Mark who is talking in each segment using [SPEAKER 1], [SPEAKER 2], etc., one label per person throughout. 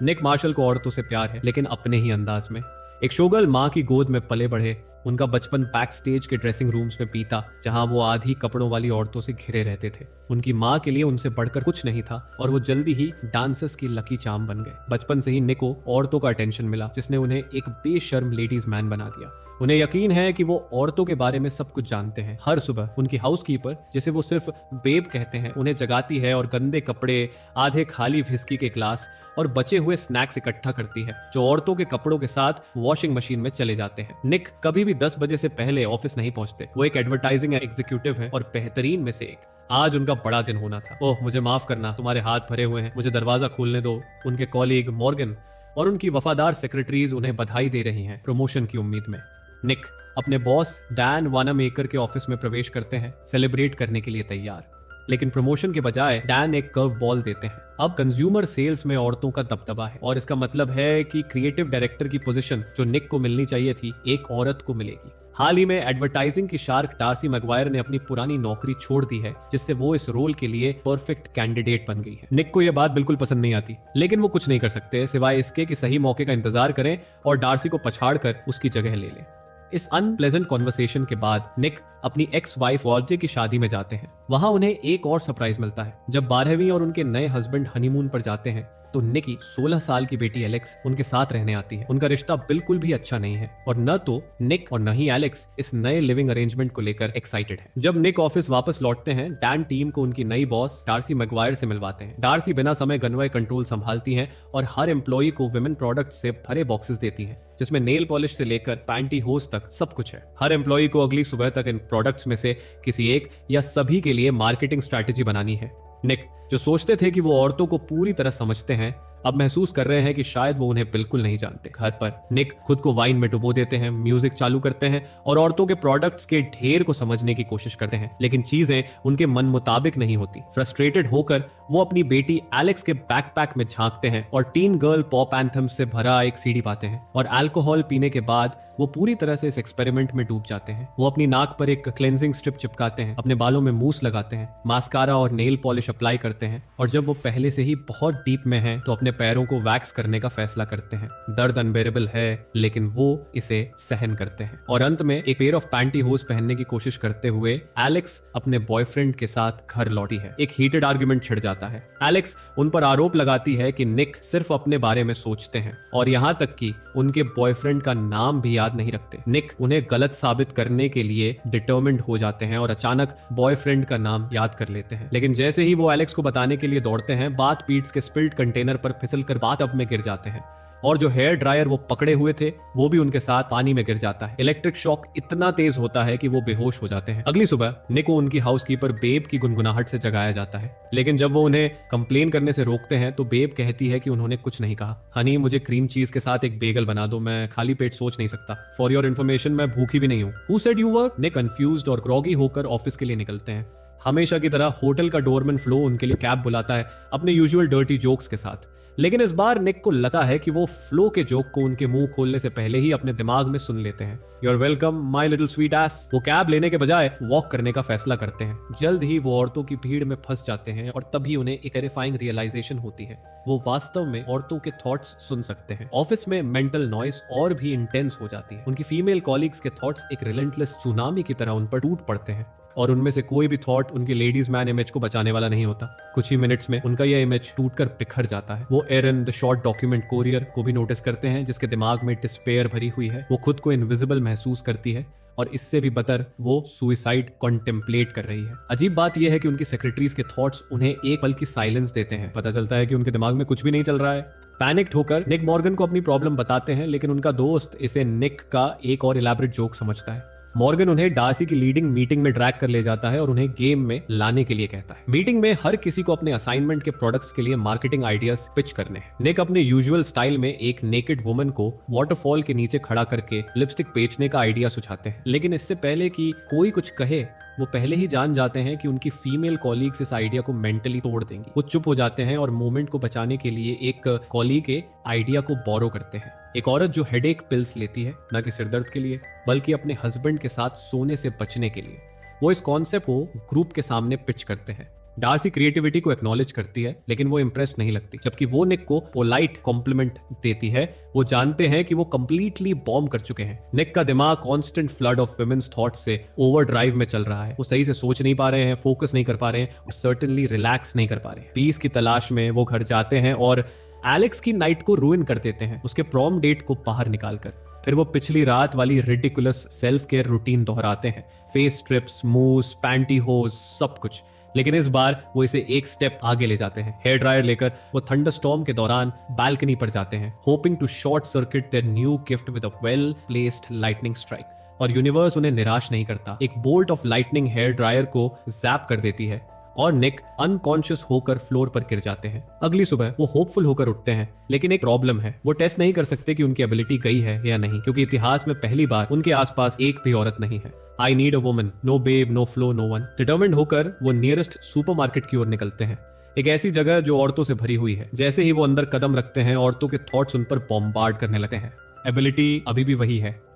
[SPEAKER 1] निक martial को औरतों से प्यार है, लेकिन अपने ही अंदाज में। एक शोगर्ल माँ की गोद में पले बढ़े, उनका बचपन बैक स्टेज के ड्रेसिंग रूम्स में बीता, जहां वो आधी कपड़ों वाली औरतों से घिरे रहते थे। उनकी माँ के लिए उनसे बढ़कर कुछ नहीं था और वो जल्दी ही डांसर्स की लकी चार्म बन गए। बचपन से ही निक को औरतों का अटेंशन मिला, जिसने उन्हें एक बेशर्म लेडीज मैन बना दिया। उन्हें यकीन है कि वो औरतों के बारे में सब कुछ जानते हैं। हर सुबह उनकी हाउसकीपर, जिसे वो सिर्फ बेब कहते हैं, उन्हें जगाती है और गंदे कपड़े, आधे खाली व्हिस्की के ग्लास और बचे हुए स्नैक्स इकट्ठा करती है, जो औरतों के कपड़ों के साथ वॉशिंग मशीन में चले जाते हैं। निक कभी भी 10 बजे से पहले ऑफिस नहीं पहुंचते। वो एक एडवर्टाइजिंग एग्जीक्यूटिव है और बेहतरीन में से एक। आज उनका बड़ा दिन होना था। ओह, मुझे माफ करना, तुम्हारे हाथ भरे हुए हैं, मुझे दरवाजा खोलने दो। उनके कॉलीग मॉर्गन और उनकी वफादार सेक्रेटरीज उन्हें बधाई दे रही हैं प्रमोशन की उम्मीद में। निक अपने बॉस डैन वानामेकर के ऑफिस में प्रवेश करते हैं, सेलिब्रेट करने के लिए तैयार। लेकिन प्रमोशन के बजाय डैन एक कर्व बॉल देते हैं। अब कंज्यूमर सेल्स में औरतों का दबदबा है और इसका मतलब है कि क्रिएटिव डायरेक्टर की पोजीशन जो निक को मिलनी चाहिए थी, एक औरत को मिलेगी। हाल ही में एडवर्टाइजिंग की शार्क डार्सी मैगवायर ने अपनी पुरानी नौकरी छोड़ दी है, जिससे वो इस रोल के लिए परफेक्ट कैंडिडेट बन गई है। निक को यह बात बिल्कुल पसंद नहीं आती, लेकिन वो कुछ नहीं कर सकते सिवाय इसके कि सही मौके का इंतजार करें और डार्सी को पछाड़ कर उसकी जगह ले लें। इस अनप्लेजेंट कॉन्वर्सेशन के बाद निक अपनी एक्स वाइफ वॉल्टे की शादी में जाते हैं। वहां उन्हें एक और सरप्राइज मिलता है। जब 12वीं और उनके नए हस्बैंड हनीमून पर जाते हैं तो निक की 16 साल की बेटी एलेक्स उनके साथ रहने आती है। उनका रिश्ता बिल्कुल भी अच्छा नहीं है और न तो निक और न ही एलेक्स इस नए लिविंग अरेंजमेंट को लेकर एक्साइटेड है। जब निक ऑफिस वापस लौटते हैं, डैन टीम को उनकी नई बॉस डार्सी मैगवायर से मिलवाते हैं। डार्सी बिना समय गनवे कंट्रोल संभालती हैं और हर एम्प्लॉई को विमेन प्रोडक्ट से भरे बॉक्सेस देती हैं, जिसमें नेल पॉलिश से लेकर पैंटी होज तक सब कुछ है। हर एम्प्लॉई को अगली सुबह तक इन प्रोडक्ट्स में से किसी एक या सभी के लिए मार्केटिंग स्ट्रैटेजी बनानी है। निक, जो सोचते थे कि वो औरतों को पूरी तरह समझते हैं, अब महसूस कर रहे हैं कि शायद वो उन्हें बिल्कुल नहीं जानते। घर पर निक खुद को वाइन में डुबो देते हैं, म्यूजिक चालू करते हैं और औरतों के प्रोडक्ट्स के ढेर को समझने की कोशिश करते हैं, लेकिन चीजें उनके मन मुताबिक नहीं होती। फ्रस्ट्रेटेड होकर वो अपनी बेटी एलेक्स के बैकपैक में झांकते हैं और टीन गर्ल पॉप एंथम्स से भरा एक सीडी पाते हैं और अल्कोहल पीने के बाद वो पूरी तरह से इस एक्सपेरिमेंट में डूब जाते हैं। वो अपनी नाक पर एक क्लेंजिंग स्ट्रिप चिपकाते हैं, अपने बालों में मूस लगाते हैं, मास्कारा और नेल पॉलिश अप्लाई करते हैं और जब वो पहले से ही बहुत डीप में हैं तो अपने पैरों को वैक्स करने का फैसला करते हैं। दर्द अनबेरेबल है, लेकिन वो इसे सहन करते हैं और अंत में एक पेयर ऑफ पैंटी होज पहनने की कोशिश करते हुए एलेक्स अपने बॉयफ्रेंड के साथ घर लौटी है। एक हीटेड आर्गुमेंट छिड़ जाता है। एलेक्स उन पर आरोप लगाती है कि निक सिर्फ अपने बारे में सोचते हैं और यहाँ तक कि उनके बॉयफ्रेंड का नाम भी याद नहीं रखते। निक उन्हें गलत साबित करने के लिए डिटर्मिन्ड हो जाते हैं और अचानक बॉयफ्रेंड का नाम याद कर लेते हैं, लेकिन जैसे ही वो एलेक्स को बताने के लिए दौड़ते हैं, बाथ पीट्स के स्पिल्ड कंटेनर पर फिसल कर बाथटब में गिर जाते हैं और जो हेयर ड्रायर वो पकड़े हुए थे वो भी उनके साथ पानी में गिर जाता है। इलेक्ट्रिक शॉक इतना तेज होता है कि वो बेहोश हो जाते हैं। अगली सुबह निक को उनकी हाउसकीपर बेब की गुनगुनाहट से जगाया जाता है, लेकिन जब वो उन्हें कंप्लेन करने से रोकते हैं तो बेब कहती है कि उन्होंने कुछ नहीं कहा। हनी, मुझे क्रीम चीज के साथ एक बेगल बना दो, मैं खाली पेट सोच नहीं सकता। फॉर योर इन्फॉर्मेशन, मैं भूखी भी नहीं हूँ। Who said you were? Nick confused और ग्रॉगी होकर ऑफिस के लिए निकलते हैं। हमेशा की तरह होटल का डोरमैन फ्लो उनके लिए कैब बुलाता है अपने यूजुअल डर्टी जोक्स के साथ, लेकिन इस बार निक को लगता है कि वो फ्लो के जोक को उनके मुंह खोलने से पहले ही अपने दिमाग में सुन लेते हैं। You are welcome my little sweet ass. वो कैब लेने के बजाय वॉक करने का फैसला करते हैं। जल्द ही वो औरतों की भीड़ में फंस जाते हैं और तभी उन्हें एक टेरिफाइंग रियलाइजेशन होती है। वो वास्तव में औरतों के थॉट्स सुन सकते हैं। ऑफिस में मेंटल नॉइस और भी इंटेंस हो जाती है। उनकी फीमेल कॉलीग्स के थॉट्स एक रिलेंटलेस सुनामी की तरह उन पर टूट पड़ते हैं और उनमें से कोई भी थॉट उनकी लेडीज मैन इमेज को बचाने वाला नहीं होता। कुछ ही मिनट्स में उनका यह इमेज टूटकर बिखर जाता है। वो एरन द शॉर्ट डॉक्यूमेंट कोरियर को भी नोटिस करते हैं, जिसके दिमाग में डिस्पेयर भरी हुई है। वो खुद को इनविजिबल महसूस करती है और इससे भी बदतर वो सुसाइड कॉन्टेम्पलेट कर रही है। अजीब बात यह है कि उनकी सेक्रेटरीज के थॉट्स उन्हें एक पल की साइलेंस देते हैं। पता चलता है कि उनके दिमाग में कुछ भी नहीं चल रहा है। पैनिक्ड होकर निक मॉर्गन को अपनी प्रॉब्लम बताते हैं, लेकिन उनका दोस्त इसे निक का एक और इलैबोरेट जोक समझता है। मॉर्गन उन्हें डार्सी की लीडिंग मीटिंग में ड्रैग कर ले जाता है और उन्हें गेम में लाने के लिए कहता है। मीटिंग में हर किसी को अपने असाइनमेंट के प्रोडक्ट्स के लिए मार्केटिंग आइडियाज पिच करने हैं। निक अपने यूजुअल स्टाइल में एक नेकेड वुमन को वाटरफॉल के नीचे खड़ा करके लिपस्टिक बेचने का आइडिया सुझाते हैं, लेकिन इससे पहले कि कोई कुछ कहे वो पहले ही जान जाते हैं कि उनकी फीमेल कॉलीग्स इस आइडिया को मेंटली तोड़ देंगी। वो चुप हो जाते हैं और मोमेंट को बचाने के लिए एक कॉलीग के आइडिया को बोरो करते हैं। एक औरत जो हेडेक पिल्स लेती है, न कि सिरदर्द के लिए बल्कि अपने हस्बैंड के साथ सोने से बचने के लिए। वो इस कॉन्सेप्ट को ग्रुप के सामने पिच करते हैं। डार्सी क्रिएटिविटी को एक्नॉलेज करती है लेकिन वो इंप्रेस नहीं लगती, जबकि वो निक को पोलाइट कॉम्प्लीमेंट देती है। वो जानते हैं कि वो कंप्लीटली बॉम्ब कर चुके हैं। निक का दिमाग constant flood of women's thoughts से ओवरड्राइव में चल रहा है। वो सही से सोच नहीं पा रहे हैं, फोकस नहीं कर पा रहे हैं और सर्टेनली रिलैक्स नहीं कर पा रहे हैं। पीस की तलाश में वो घर जाते हैं और एलेक्स की नाइट को रूइन कर देते हैं, उसके प्रॉम डेट को बाहर निकालकर। फिर वो पिछली रात वाली रिडिकुलस सेल्फ केयर रूटीन दोहराते हैं, फेस स्ट्रिप्स, मूस, पैंटी होज, सब कुछ। लेकिन इस बार वो इसे एक स्टेप आगे ले जाते हैं। हेयर ड्रायर लेकर वो थंडरस्टॉर्म के दौरान बालकनी पर जाते हैं, hoping to short circuit their new gift with a well placed lightning strike. और यूनिवर्स उन्हें निराश नहीं करता, एक bolt of lightning hair dryer को जैप कर देती है और निक अनकॉन्शियस होकर फ्लोर पर गिर जाते हैं। अगली सुबह वो होपफुल होकर उठते हैं, लेकिन एक प्रॉब्लम है। वो टेस्ट नहीं कर सकते कि उनकी एबिलिटी गई है या नहीं, क्योंकि इतिहास में पहली बार उनके आसपास एक भी औरत नहीं है। I need a woman, no babe, no flow, no one. Determined होकर वो नियरेस्ट सुपरमार्केट की ओर निकलते हैं, एक ऐसी जगह जो औरतों से भरी हुई है। जैसे ही वो अंदर कदम रखते हैं, औरतों के थॉट्स उन पर बॉम्बार्ड करने लगते हैं। एबिलिटी अभी भी वही है।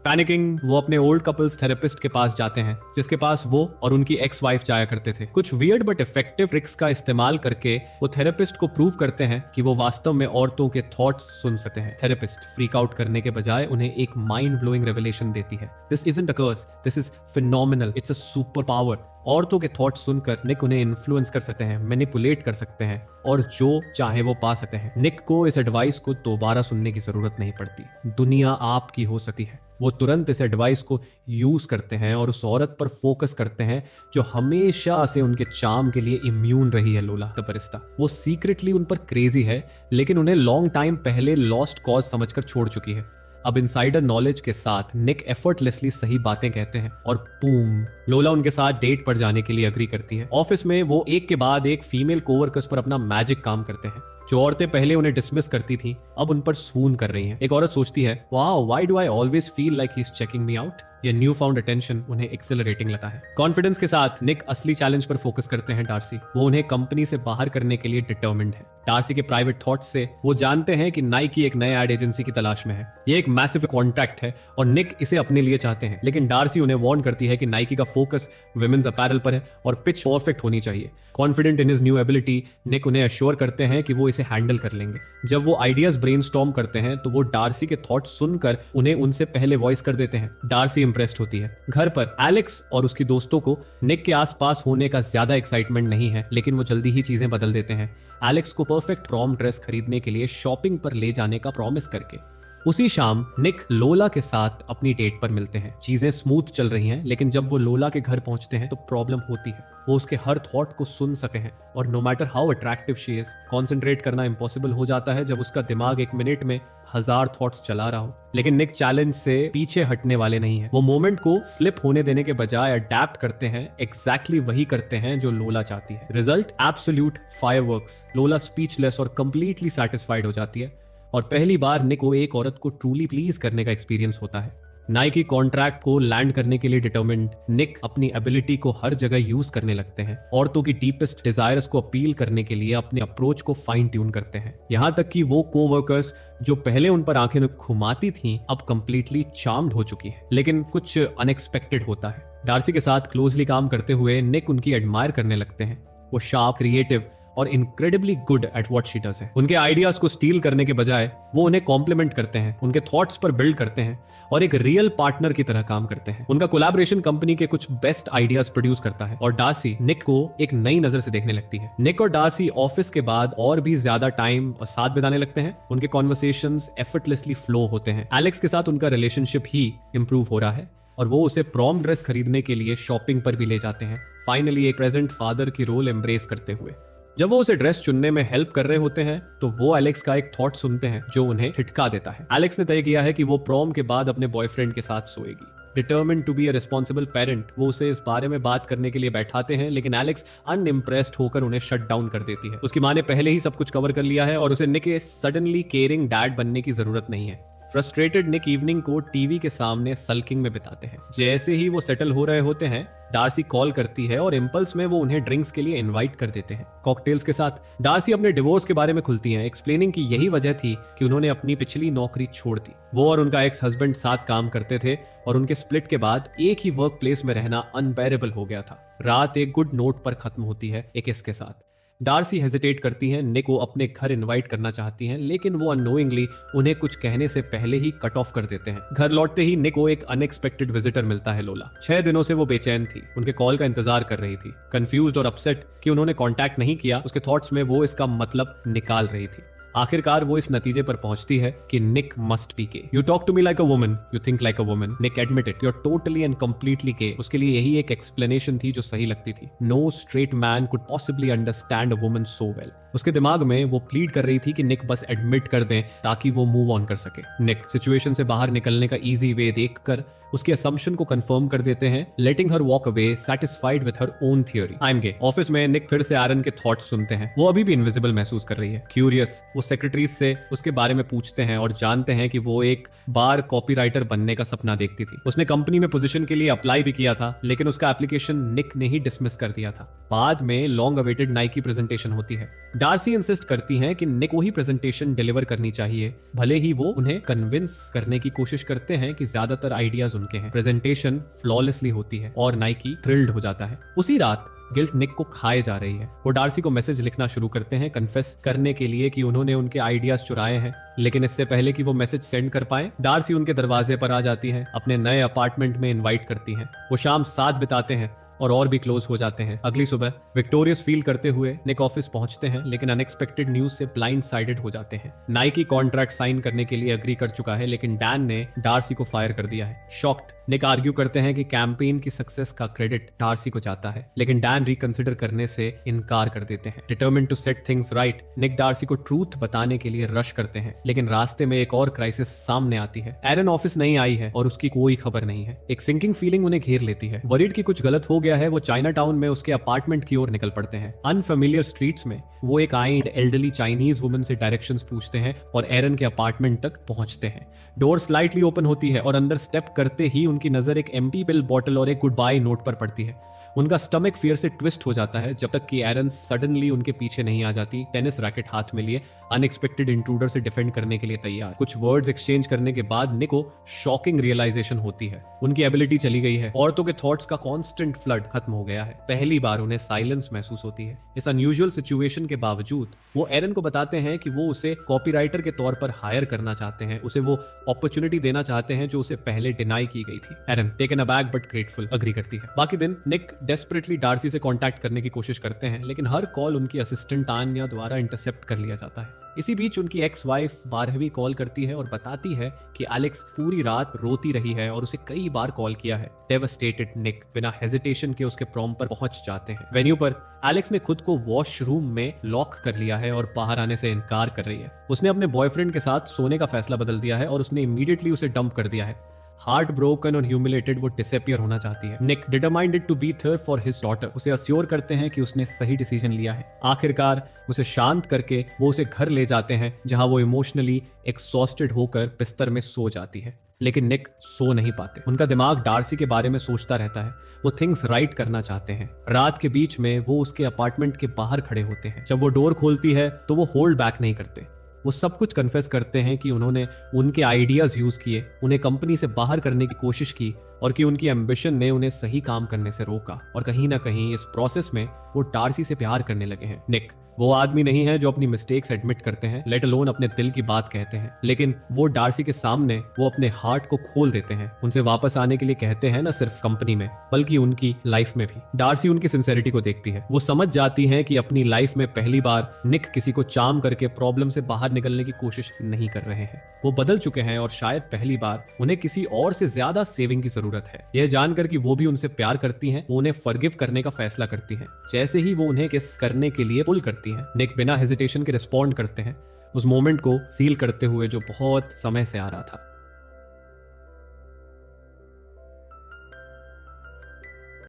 [SPEAKER 1] पैनिकिंग वो अपने ओल्ड कपल्स थेरेपिस्ट के पास जाते हैं, जिसके पास वो और उनकी एक्स वाइफ जाया करते थे। कुछ वियर्ड बट इफेक्टिव ट्रिक्स का इस्तेमाल करके वो थेरेपिस्ट को प्रूव करते हैं कि वो वास्तव में औरतों के थॉट्स सुन सकते हैं। थेरेपिस्ट फ्रीक आउट करने के बजाय उन्हें एक माइंड ब्लोइंग रेवलेशन देती है। This isn't a curse, this is phenomenal, it's a super power. औरतों के थॉट्स सुनकर निक उन्हें इन्फ्लुएंस कर सकते हैं, मैनिपुलेट कर सकते हैं और जो चाहे वो पा सकते हैं। निक को इस एडवाइस को दोबारा सुनने की जरूरत नहीं पड़ती। दुनिया आपकी हो सकती है। वो तुरंत इस एडवाइस को यूज करते हैं और उस औरत पर फोकस करते हैं जो हमेशा से उनके चार्म के लिए इम्यून रही है, लोला द बरिस्टा। वो सीक्रेटली उन पर क्रेजी है, लेकिन उन्हें लॉन्ग टाइम पहले लॉस्ट कॉज समझकर छोड़ चुकी है। अब इनसाइडर नॉलेज के साथ निक एफर्टलेसली सही बातें कहते हैं और बूम, लोला उनके साथ डेट पर जाने के लिए अग्री करती है। ऑफिस में वो एक के बाद एक फीमेल कोवर्कर्स पर अपना मैजिक काम करते हैं। जो औरतें पहले उन्हें डिसमिस करती थी, अब उन पर सून कर रही हैं। एक औरत सोचती है, wow, why do I always feel like he is checking me out. ये न्यू फाउंड अटेंशन उन्हें एक्सेलरेटिंग लगता है। कॉन्फिडेंस के साथ निक असली चैलेंज पर फोकस करते हैं डार्सी। वो उन्हें कंपनी से बाहर करने के लिए डिटर्मिन्ड है। डार्सी के प्राइवेट थॉट्स से वो जानते हैं कि नाइकी एक नए एड एजेंसी की तलाश में है। ये एक मैसिव कॉन्ट्रैक्ट है और निक इसे अपने लिए चाहते हैं, लेकिन डार्सी उन्हें वार्न करती है कि नाइकी का फोकस विमेन्स अपैरल पर है और पिच परफेक्ट होनी चाहिए। Confident in his new ability, Nick उन्हें अश्योर करते हैं कि वो इसे हैंडल कर लेंगे। जब वो आइडियाज ब्रेनस्टॉर्म करते हैं तो वो डार्सी के थॉट्स सुनकर उन्हें उनसे पहले वॉइस कर देते हैं। डार्सी इंप्रेस्ड होती है। घर पर एलेक्स और उसकी दोस्तों को निक के आसपास होने का ज्यादा एक्साइटमेंट नहीं है, लेकिन वो जल्दी ही चीजें बदल देते हैं, एलेक्स को परफेक्ट प्रॉम ड्रेस खरीदने के लिए शॉपिंग पर ले जाने का प्रॉमिस करके। उसी शाम निक लोला के साथ अपनी डेट पर मिलते हैं। चीजें स्मूथ चल रही हैं, लेकिन जब वो लोला के घर पहुंचते हैं तो प्रॉब्लम होती है। वो उसके हर थॉट को सुन सकते हैं और no matter how attractive she is, concentrate करना इम्पॉसिबल हो जाता है जब उसका दिमाग एक मिनट में 1000 थॉट्स चला रहा हो। लेकिन निक चैलेंज से पीछे हटने वाले नहीं है। वो मोमेंट को स्लिप होने देने के बजाय अडेप्ट करते हैं, एग्जैक्टली वही करते हैं जो लोला चाहती है। Result absolute fireworks. लोला स्पीचलेस और कंप्लीटली सैटिस्फाइड हो जाती है और पहली बार निक को एक औरत को ट्रूली प्लीज करने का एक्सपीरियंस होता है। नाइकी कॉन्ट्रैक्ट को लैंड करने के लिए डिटर्मिन्ड, निक अपनी एबिलिटी को हर जगह यूज करने लगते हैं। औरतों की डीपेस्ट डिजायर्स को अपील करने के लिए अपने अप्रोच को फाइन ट्यून करते हैं। यहाँ तक कि वो कोवर्कर्स जो पहले उन पर आंखें घुमाती थीं, अब कंप्लीटली चार्म्ड हो चुकी है। लेकिन कुछ अनएक्सपेक्टेड होता है। डार्सी के साथ क्लोजली काम करते हुए निक उनकी एडमायर करने लगते हैं। वो शार्प, क्रिएटिव और incredibly good at what she does है। उनके आइडियाज को स्टील करने के बजाय वो उन्हें कॉम्प्लीमेंट करते हैं, उनके थॉट्स पर बिल्ड करते हैं और एक रियल पार्टनर की तरह काम करते हैं। उनका कोलैबोरेशन कंपनी के कुछ बेस्ट आइडियाज प्रोड्यूस करता है और डार्सी निक को एक नई नजर से देखने लगती है। निक और डार्सी ऑफिस के बाद और भी ज्यादा टाइम और साथ बिताने लगते हैं। उनके कॉन्वर्सेशंस एफर्टलेसली फ्लो होते हैं। एलेक्स के साथ उनका रिलेशनशिप ही इंप्रूव हो रहा है और वो उसे प्रॉम ड्रेस खरीदने के लिए शॉपिंग पर भी ले जाते हैं, फाइनली एक प्रेजेंट फादर की रोल एम्ब्रेस करते हुए। जब वो उसे ड्रेस चुनने में हेल्प कर रहे होते हैं तो वो एलेक्स का एक थॉट सुनते हैं जो उन्हें ठिठका देता है। एलेक्स ने तय किया है कि वो प्रॉम के बाद अपने बॉयफ्रेंड के साथ सोएगी। Determined to be a responsible parent, वो उसे इस बारे में बात करने के लिए बैठाते हैं, लेकिन एलेक्स अनइम्प्रेस्ड होकर उन्हें शट डाउन कर देती है। उसकी माँ ने पहले ही सब कुछ कवर कर लिया है और उसे निक के सडनली केयरिंग डैड बनने की जरूरत नहीं है। फ्रस्ट्रेटेड निक इवनिंग को टीवी के सामने सल्किंग में बिताते हैं। जैसे ही वो सेटल हो रहे होते हैं, डार्सी कॉल करती है और इम्पल्स में वो उन्हें ड्रिंक्स के लिए इनवाइट कर देते हैं। कॉकटेल्स के साथ डार्सी अपने डिवोर्स के बारे में खुलती हैं, एक्सप्लेनिंग कि यही वजह थी कि उन्होंने अपनी पिछली नौकरी छोड़ दी। वो और उनका एक्स हस्बैंड साथ काम करते थे और उनके स्प्लिट के बाद एक ही वर्क प्लेस में रहना अनबेरेबल हो गया था। रात एक गुड नोट पर खत्म होती है एक किस के साथ। डार्सी हेजिटेट करती हैं, निक को अपने घर इनवाइट करना चाहती हैं, लेकिन वो अननोइंगली उन्हें कुछ कहने से पहले ही कट ऑफ कर देते हैं। घर लौटते ही निक को एक अनएक्सपेक्टेड विजिटर मिलता है, लोला। 6 दिनों से वो बेचैन थी, उनके कॉल का इंतजार कर रही थी। कंफ्यूज्ड और अपसेट कि उन्होंने कांटेक्ट नहीं किया, उसके थॉट्स में वो इसका मतलब निकाल रही थी। आखिरकार वो इस नतीजे पर पहुंचती है कि Nick must be gay. You talk to me like a woman, you think like a woman, Nick admit it, you are totally and completely gay. उसके लिए यही एक एक्सप्लेनेशन थी जो सही लगती थी। No straight man could possibly understand a woman so well. उसके दिमाग में वो प्लीड कर रही थी कि निक बस एडमिट कर दें ताकि वो मूव ऑन कर सके। निक सिचुएशन से बाहर निकलने का इजी वे देखकर उसके असम्पशन को कंफर्म कर देते हैं, letting her walk away satisfied with her own theory. I am gay. Office में निक फिर से एरन के थॉट्स सुनते हैं। वो अभी भी इनविजिबल महसूस कर रही है। क्यूरियस, वो सेक्रेटरी से उसके बारे में पूछते हैं और जानते हैं कि वो एक बार कॉपीराइटर बनने का सपना देखती थी। उसने कंपनी में पोजीशन के लिए अप्लाई भी किया था, लेकिन उसका एप्लीकेशन निक ने ही डिसमिस कर दिया था। बाद में लॉन्ग अवेटेड नाइकी प्रेजेंटेशन होती है। डार्सी इंसिस्ट करती हैं कि निक को ही प्रेजेंटेशन डिलीवर करनी चाहिए, भले ही वो उन्हें कन्विंस करने की कोशिश करते हैं कि ज्यादातर आइडियाज उनके हैं। प्रेजेंटेशन फ्लॉलेसली होती है और नाइकी थ्रिल्ड हो जाता है। उसी रात गिल्ट निक को खाए जा रही है। वो डार्सी को मैसेज लिखना शुरू करते हैं, कन्फेस करने के लिए कि उन्होंने उनके आइडियाज चुराए हैं। लेकिन इससे पहले कि वो मैसेज सेंड कर पाए, डार्सी उनके दरवाजे पर आ जाती है, अपने नए अपार्टमेंट में इनवाइट करती हैं। वो शाम साथ बिताते हैं और भी क्लोज हो जाते हैं। अगली सुबह विक्टोरियस फील करते हुए निक ऑफिस पहुंचते हैं, लेकिन अनएक्सपेक्टेड न्यूज से ब्लाइंड साइडेड हो जाते हैं। नाइकी कॉन्ट्रैक्ट साइन करने के लिए एग्री कर चुका है, लेकिन डैन ने डार्सी को फायर कर दिया है। शॉक्ड निक आर्ग्यू करते हैं कि कैंपेन की सक्सेस का क्रेडिट डार्सी को जाता है, लेकिन डैन रिकंसिडर करने से इनकार कर देते हैं। Determined to set things right, Nick Darcy को ट्रूथ बताने के लिए रश करते हैं, लेकिन रास्ते में एक और क्राइसिस सामने आती है। एरन ऑफिस नहीं आई है और उसकी कोई खबर नहीं है। एक सिंकिंग फीलिंग उन्हें घेर लेती है। वरीड की कुछ गलत हो गया है, वो चाइना टाउन में उसके अपार्टमेंट की ओर निकल पड़ते हैं। अनफेमिलियर स्ट्रीट्स में वो एक आइंड एल्डरली चाइनीज वुमन से डायरेक्शंस पूछते हैं और एरन के अपार्टमेंट तक पहुंचते हैं। डोर स्लाइटली ओपन होती है और अंदर स्टेप करते ही उनकी नजर एक एम्प्टी पिल बॉटल और एक गुड बाय नोट पर पड़ती है। उनका स्टमक फियर से ट्विस्ट हो जाता है, जब तक कि एरन सडनली उनके पीछे नहीं आ जाती, टेनिस रैकेट हाथ में लिए, अनएक्सपेक्टेड इंट्रूडर से डिफेंड करने के लिए तैयार। कुछ वर्ड्स एक्सचेंज करने के बाद निक को शॉकिंग रियलाइजेशन होती है, उनकी एबिलिटी चली गई है। औरतों के थॉट्स का कांस्टेंट फ्लड खत्म हो गया है। पहली बार उन्हें साइलेंस महसूस होती है। इस अनयूजुअल सिचुएशन के बावजूद वो एरन को बताते हैं कि वो उसे कॉपीराइटर के तौर पर हायर करना चाहते हैं, उसे वो अपॉर्चुनिटी देना चाहते हैं जो उसे पहले डिनाई की गई थी। Erin taken aback but grateful agree करती है। बाकी दिन निक डेस्परेटली डार्सी से कांटेक्ट करने की कोशिश करते हैं, लेकिन हर कॉल उनकी असिस्टेंट तान्या द्वारा इंटरसेप्ट कर लिया जाता है। इसी बीच उनकी एक्स वाइफ 12वीं कॉल करती है और बताती है कि एलेक्स पूरी रात रोती रही है और उसे कई बार कॉल किया है। डेवास्टेटेड निक बिना हेजिटेशन के उसके प्रॉम पर पहुंच जाते हैं। वेन्यू पर एलेक्स ने खुद को वॉशरूम में लॉक कर लिया है और बाहर आने से इनकार कर रही है। उसने अपने बॉयफ्रेंड के साथ सोने का फैसला बदल दिया है और उसने इमीडिएटली उसे डंप कर दिया है। हार्ट ब्रोकन और ह्यूमिलेटेड वो डिसअपियर होना चाहती है। Nick determined to be there for his daughter उसे अस्योर करते हैं कि उसने सही डिसीजन लिया है। आखिरकार उसे शांत करके वो उसे घर ले जाते हैं, जहां वो इमोशनली एक्सॉस्टेड होकर बिस्तर में सो जाती है। लेकिन निक सो नहीं पाते। उनका दिमाग डार्सी के बारे में सोचता रहता है। वो थिंग्स राइट करना चाहते हैं। रात के बीच में वो उसके अपार्टमेंट के बाहर खड़े होते हैं। जब वो डोर खोलती है तो वो होल्ड बैक नहीं करते। वो सब कुछ कन्फेस करते हैं कि उन्होंने उनके आइडियाज यूज किए, उन्हें कंपनी से बाहर करने की कोशिश की और कि उनकी एम्बिशन ने उन्हें सही काम करने से रोका। और कहीं ना कहीं इस प्रोसेस में वो डार्सी से प्यार करने लगे हैं। निक वो आदमी नहीं है जो अपनी मिस्टेक्स एडमिट करते हैं, लेट अलोन अपने दिल की बात कहते हैं, लेकिन वो डार्सी के सामने वो अपने हार्ट को खोल देते हैं। उनसे वापस आने के लिए कहते हैं, न सिर्फ कंपनी में बल्कि उनकी लाइफ में भी। डार्सी उनकी सिंसेरिटी को देखती है। वो समझ जाती है कि अपनी लाइफ में पहली बार निक किसी को चार्म करके प्रॉब्लम से बाहर निकलने की कोशिश नहीं कर रहे हैं। वो बदल चुके हैं और शायद पहली बार उन्हें किसी और से ज्यादा सेविंग की जरूरत है। यह जानकर कि वो भी उनसे प्यार करती हैं, वो उन्हें फॉरगिव करने का फैसला करती हैं। जैसे ही वो उन्हें किस करने के लिए पुल करती हैं, निक बिना हेजिटेशन के रिस्पॉन्ड करते हैं, उस मोमेंट को सील करते हुए जो बहुत समय से आ रहा था।